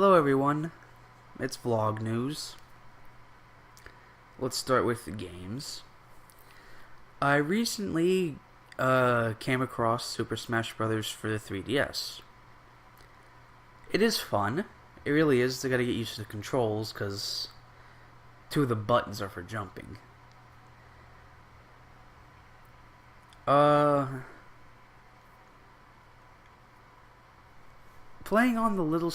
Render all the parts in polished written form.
Hello everyone, it's Vlog News. Let's start with the games. I recently came across Super Smash Bros. For the 3DS. It is fun. It really is. I gotta get used to the controls because two of the buttons are for jumping. Playing on the little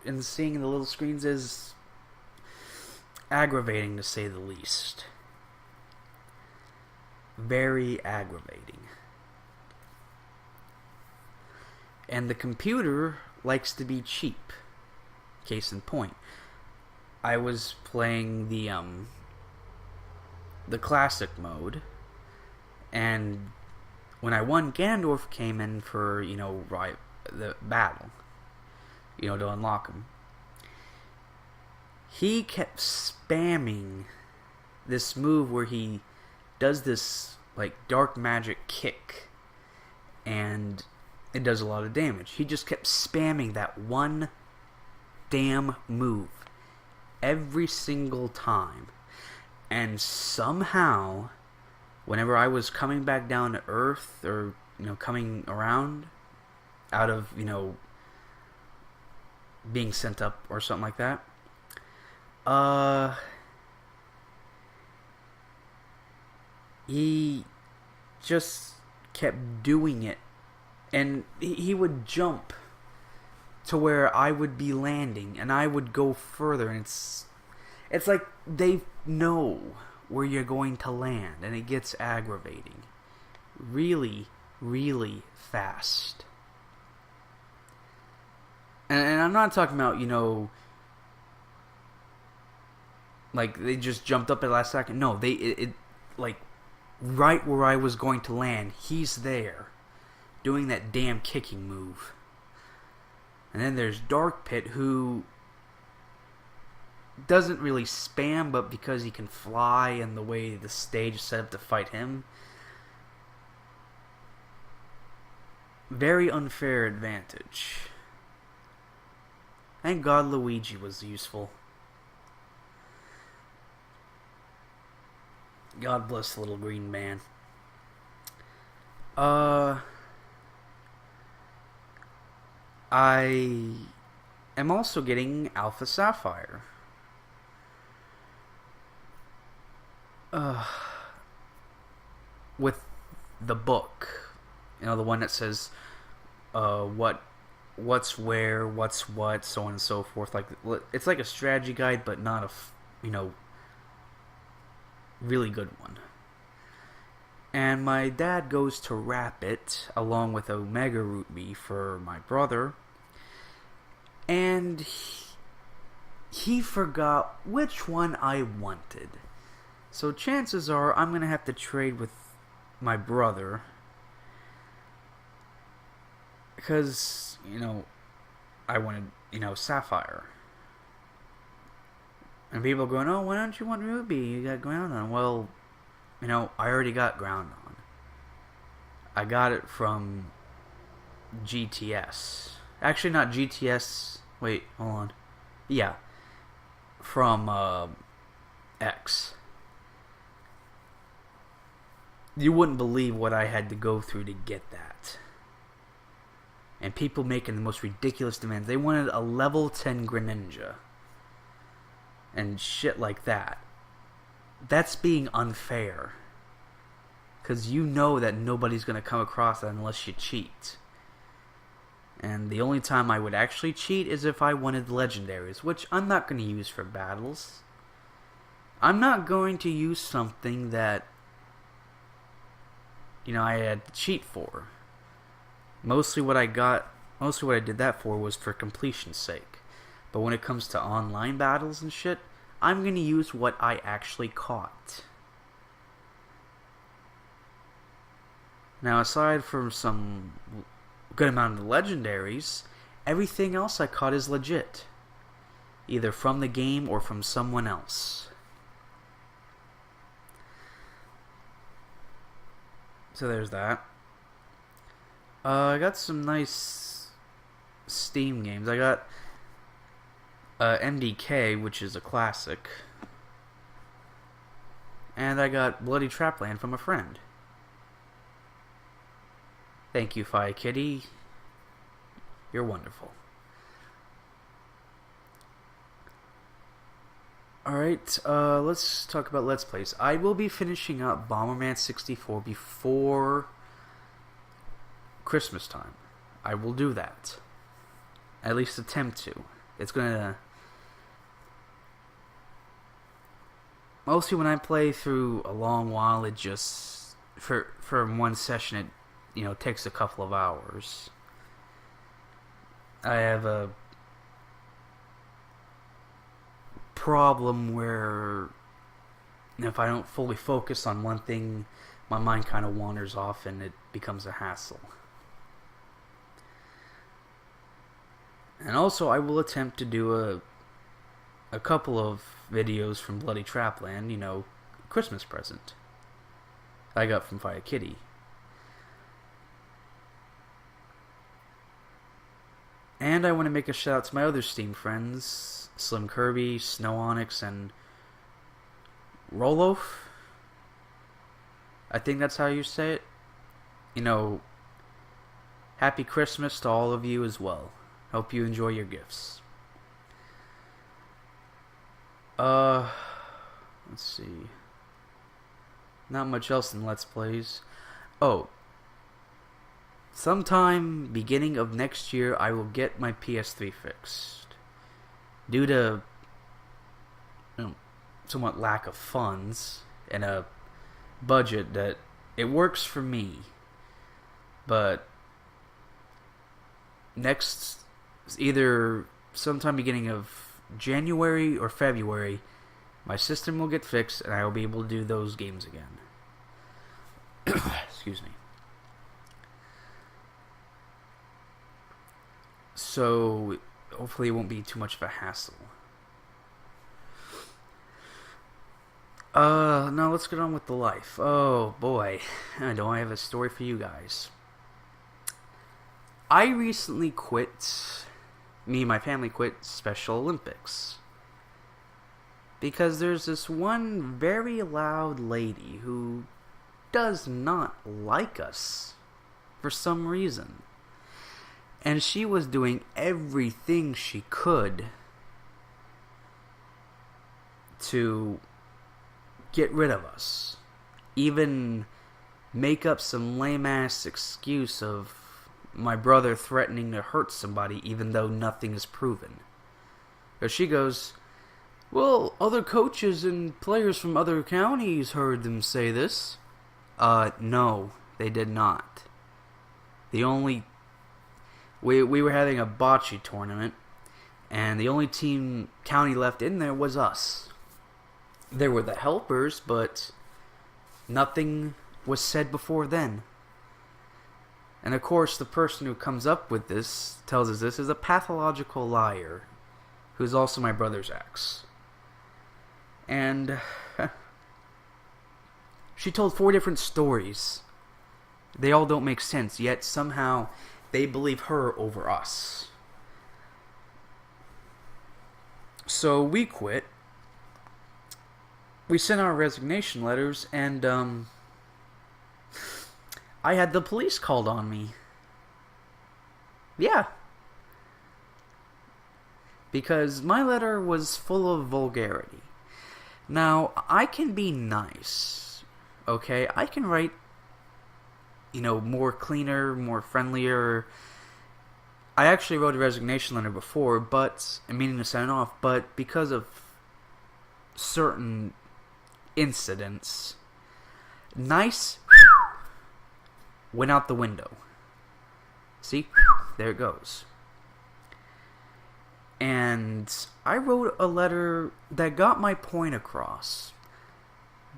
and seeing the little screens is aggravating to say the least. Very aggravating. And the computer likes to be cheap. Case in point, I was playing the classic mode, and when I won, Ganondorf came in for the battle, to unlock him. He kept spamming this move where he does this like dark magic kick, and it does a lot of damage. He just kept spamming that one damn move every single time, and somehow whenever I was coming back down to earth, or coming around out of being sent up or something like that, he just kept doing it, and he would jump to where I would be landing, and I would go further, and it's like they know where you're going to land, and it gets aggravating really, really fast. And I'm not talking about, like they just jumped up at the last second. No, it like right where I was going to land, he's there doing that damn kicking move. And then there's Dark Pit, who doesn't really spam, but because he can fly and the way the stage is set up to fight him, very unfair advantage. Thank God Luigi was useful. God bless the little green man. I am also getting Alpha Sapphire. With the book, the one that says what's where, what's what, so on and so forth. Like, it's like a strategy guide, but not a really good one. And my dad goes to wrap it along with Omega Ruby for my brother, and he forgot which one I wanted. So chances are I'm gonna have to trade with my brother, because I wanted Sapphire. And people are going, oh, why don't you want Ruby? You got Groundon. Well, I already got Groundon. I got it from GTS. Actually, not GTS. Wait, hold on. Yeah, from X. You wouldn't believe what I had to go through to get that. And people making the most ridiculous demands. They wanted a level 10 Greninja and shit like that. That's being unfair, because you know that nobody's going to come across that unless you cheat. And the only time I would actually cheat is if I wanted legendaries, which I'm not going to use for battles. I'm not going to use something that I had to cheat for. Mostly what I did that for was for completion's sake. But when it comes to online battles and shit, I'm going to use what I actually caught. Now, aside from some good amount of legendaries, everything else I caught is legit. Either from the game or from someone else. So there's that. I got some nice Steam games. I got MDK, which is a classic. And I got Bloody Trapland from a friend. Thank you, Fire Kitty. You're wonderful. Alright, let's talk about Let's Plays. I will be finishing up Bomberman 64 before Christmas time. I will do that. At least attempt to. It's gonna... Mostly when I play through a long while, it just... For one session, it, you know, takes a couple of hours. I have a problem where if I don't fully focus on one thing, my mind kind of wanders off and it becomes a hassle. And also, I will attempt to do a couple of videos from Bloody Trapland, you know, Christmas present I got from Fire Kitty. And I want to make a shout out to my other Steam friends, Slim Kirby, Snow Onyx, and Rolof. I think that's how you say it. You know, Happy Christmas to all of you as well. Hope you enjoy your gifts. Let's see. Not much else in Let's Plays. Oh. Sometime beginning of next year, I will get my PS3 fixed. Due to, you know, somewhat lack of funds and a budget that it works for me. But next, either sometime beginning of January or February, my system will get fixed and I will be able to do those games again. Excuse me. So, hopefully it won't be too much of a hassle. Now let's get on with the life. Oh boy, do I have a story for you guys. I recently me and my family quit Special Olympics. Because there's this one very loud lady who does not like us for some reason. And she was doing everything she could to get rid of us. Even make up some lame-ass excuse of my brother threatening to hurt somebody even though nothing is proven. Because she goes, well, other coaches and players from other counties heard them say this. No, they did not. The only... We were having a bocce tournament, and the only county left in there was us. There were the helpers, but nothing was said before then. And of course, the person who comes up with this, tells us this, is a pathological liar, who's also my brother's ex. And she told 4 different stories. They all don't make sense, yet somehow they believe her over us. So we quit. We sent our resignation letters, and I had the police called on me. Yeah. Because my letter was full of vulgarity. Now, I can be nice, okay? I can write, you know, more cleaner, more friendlier. I actually wrote a resignation letter before, but, meaning to sign off, but because of certain incidents, nice went out the window. See? There it goes. And I wrote a letter that got my point across,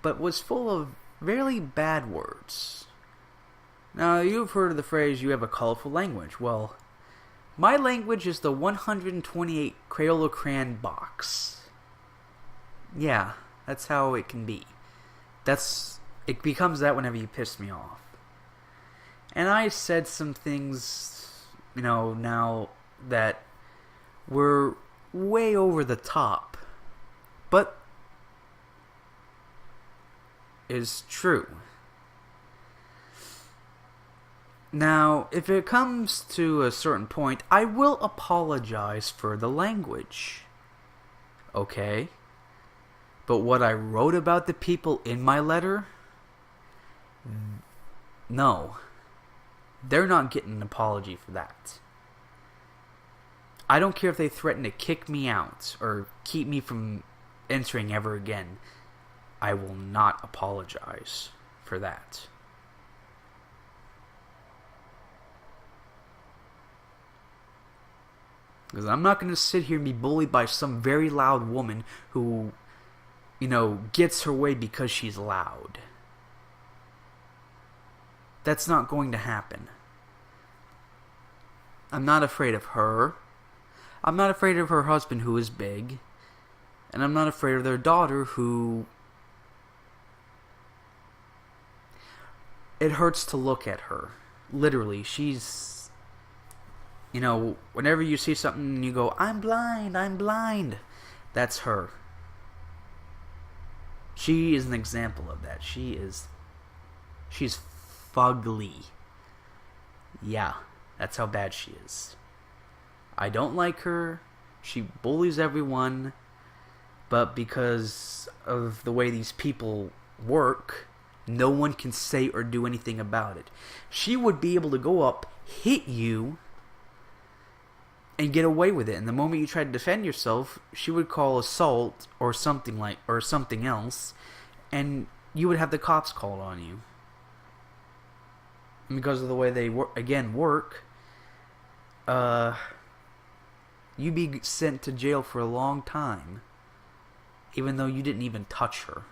but was full of really bad words. Now, you've heard of the phrase, you have a colorful language. Well, my language is the 128 Crayola crayon box. Yeah, that's how it can be. It becomes that whenever you piss me off. And I said some things, you know, now that were way over the top, but is true. Now, if it comes to a certain point, I will apologize for the language. Okay? But what I wrote about the people in my letter, no. They're not getting an apology for that. I don't care if they threaten to kick me out or keep me from entering ever again. I will not apologize for that. Because I'm not going to sit here and be bullied by some very loud woman who, gets her way because she's loud. That's not going to happen. I'm not afraid of her. I'm not afraid of her husband, who is big. And I'm not afraid of their daughter, who... It hurts to look at her. Literally, she's... whenever you see something and you go, I'm blind. That's her. She is an example of that. She's fugly. Yeah, that's how bad she is. I don't like her. She bullies everyone. But because of the way these people work, no one can say or do anything about it. She would be able to go up, hit you, and get away with it. And the moment you try to defend yourself, she would call assault or something else, and you would have the cops called on you. And because of the way they work, you'd be sent to jail for a long time, even though you didn't even touch her.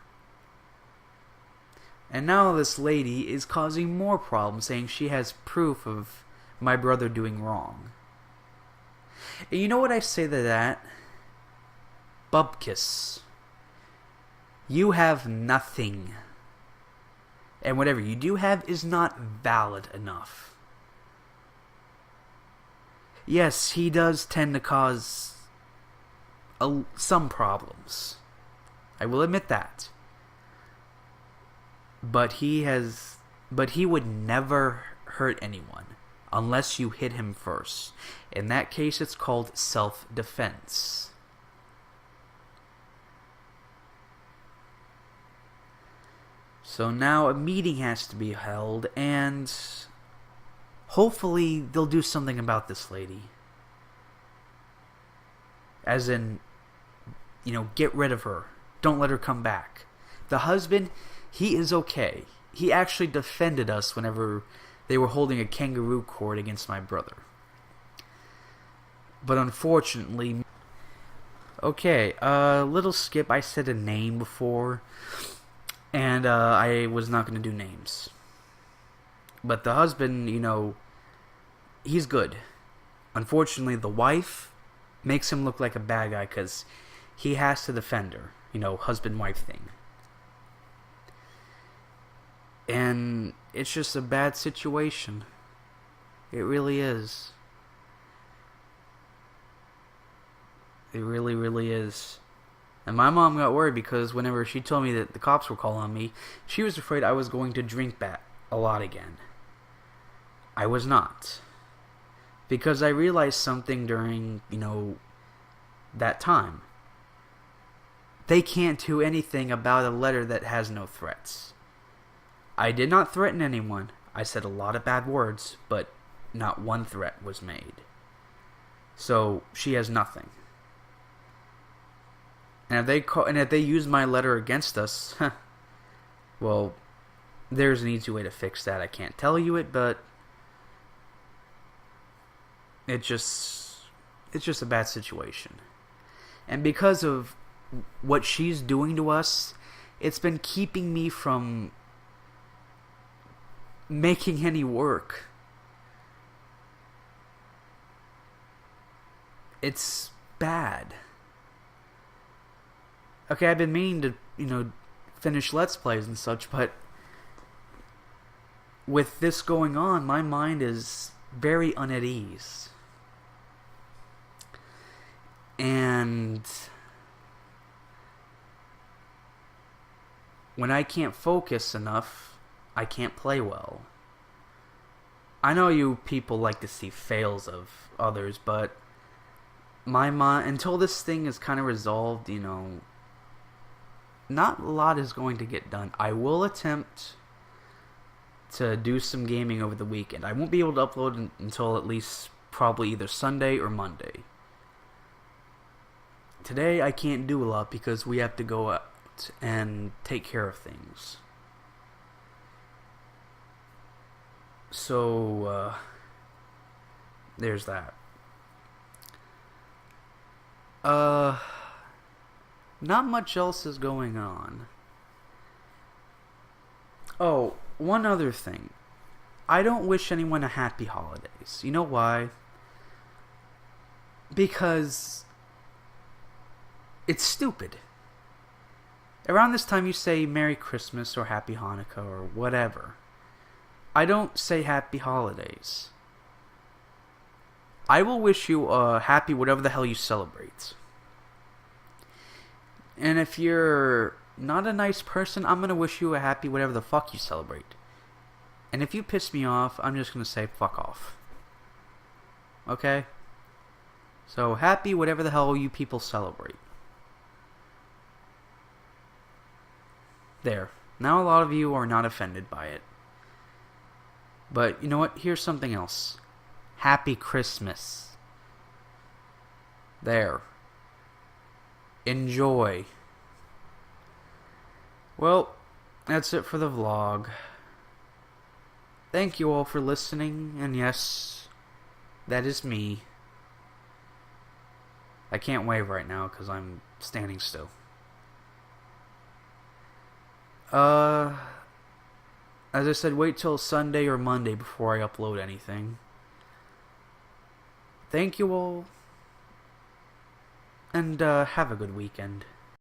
And now this lady is causing more problems, saying she has proof of my brother doing wrong. And you know what I say to that? Bubkiss. You have nothing. And whatever you do have is not valid enough. Yes, he does tend to cause some problems. I will admit that. But he would never hurt anyone unless you hit him first. In that case, it's called self-defense. So now a meeting has to be held, and hopefully they'll do something about this lady. As in, get rid of her. Don't let her come back. The husband, he is okay. He actually defended us whenever they were holding a kangaroo court against my brother. But unfortunately... Okay, little skip, I said a name before, and I was not going to do names. But the husband, he's good. Unfortunately, the wife makes him look like a bad guy because he has to defend her. Husband-wife thing. And it's just a bad situation. It really is. It really, really is. And my mom got worried because whenever she told me that the cops were calling on me, she was afraid I was going to drink back a lot again. I was not. Because I realized something during, that time. They can't do anything about a letter that has no threats. I did not threaten anyone. I said a lot of bad words, but not one threat was made. So she has nothing. And if they use my letter against us, well, there's an easy way to fix that. I can't tell you it, but it's just a bad situation. And because of what she's doing to us, it's been keeping me from making any work. It's bad. Okay, I've been meaning to, finish Let's Plays and such, but with this going on, my mind is very at ease. And when I can't focus enough, I can't play well. I know you people like to see fails of others, but my mind, until this thing is kind of resolved, not a lot is going to get done. I will attempt to do some gaming over the weekend. I won't be able to upload until at least probably either Sunday or Monday. Today I can't do a lot because we have to go out and take care of things. So, there's that. Not much else is going on. Oh, one other thing. I don't wish anyone a happy holidays. You know why? Because it's stupid. Around this time you say Merry Christmas or Happy Hanukkah or whatever. I don't say Happy Holidays. I will wish you a happy whatever the hell you celebrate. And if you're not a nice person, I'm going to wish you a happy whatever the fuck you celebrate. And if you piss me off, I'm just going to say fuck off. Okay? So happy whatever the hell you people celebrate. There. Now a lot of you are not offended by it. But you know what? Here's something else. Happy Christmas. There. Enjoy. Well, that's it for the vlog. Thank you all for listening, and yes, that is me. I can't wave right now because I'm standing still. As I said, wait till Sunday or Monday before I upload anything. Thank you all, and have a good weekend.